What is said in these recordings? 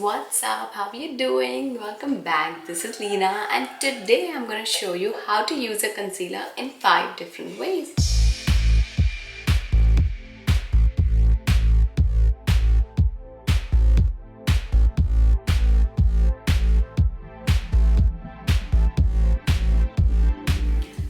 what's up? How are you doing? Welcome back. This is Leena and today I'm going to show you how to use a concealer in 5 different ways.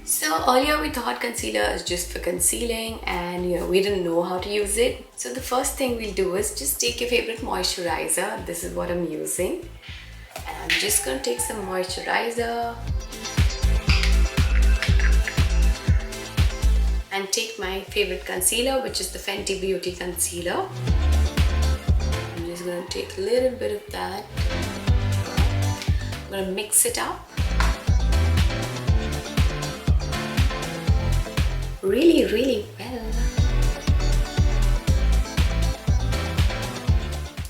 So earlier we thought concealer is just for concealing and we didn't know how to use it. So the first thing we'll do is just take your favorite moisturizer. This is what I'm using. And I'm just going to take some moisturizer and take my favorite concealer, which is the Fenty Beauty concealer. I'm just going to take a little bit of that. I'm going to mix it up really well.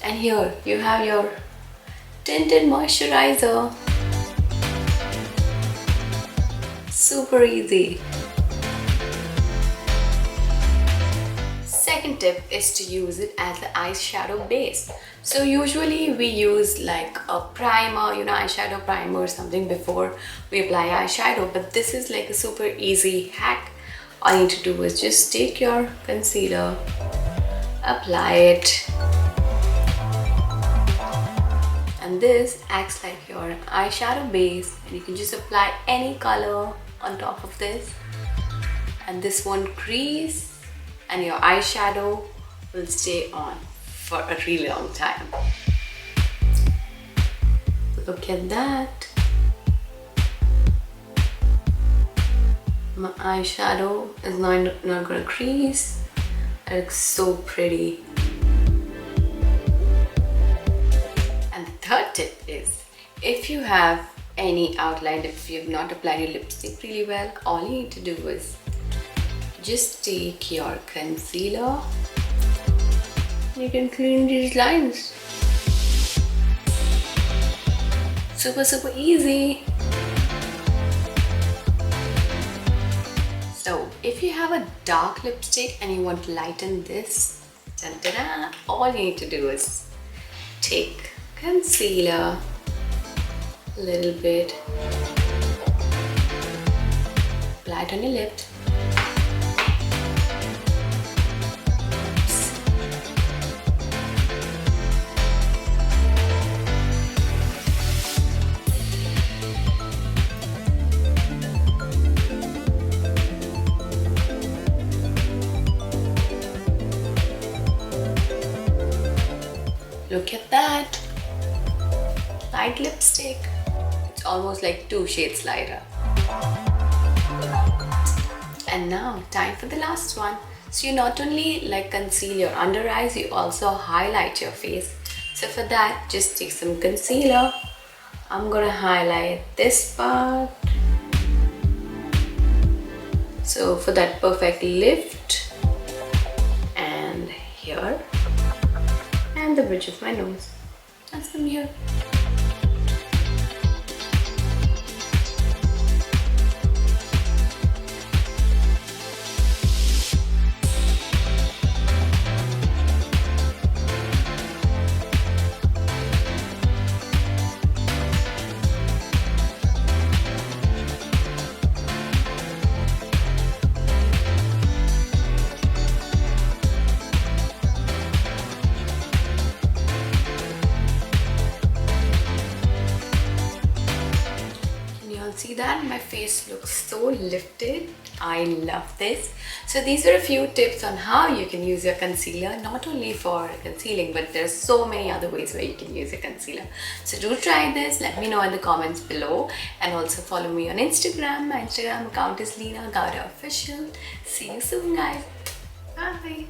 And here you have your tinted moisturizer. Super easy. Second tip is to use it as the eyeshadow base. So usually we use like a primer, eyeshadow primer or something before we apply eyeshadow, but this is like a super easy hack. All you need to do is just take your concealer, apply it, and this acts like your eyeshadow base, and you can just apply any color on top of this, and this won't crease and your eyeshadow will stay on for a really long time. Look at that. My eyeshadow is not gonna crease. It looks so pretty. And the third tip is, if you have any outline, if you have not applied your lipstick really well, all you need to do is just take your concealer. You can clean these lines. Super easy. So if you have a dark lipstick and you want to lighten this, all you need to do is take concealer, a little bit, apply it on your lip. Look at that, light lipstick. It's almost like 2 shades lighter. And now time for the last one. So you not only like conceal your under eyes, you also highlight your face. So for that, just take some concealer. I'm gonna highlight this part. So for that perfect lift, and here, and the bridge of my nose. That's from here. See that? My face looks so lifted. I love this. So these are a few tips on how you can use your concealer, not only for concealing, but there's so many other ways where you can use your concealer. So do try this. Let me know in the comments below, and also follow me on Instagram. My Instagram account is Leena Official. See you soon, guys. Bye.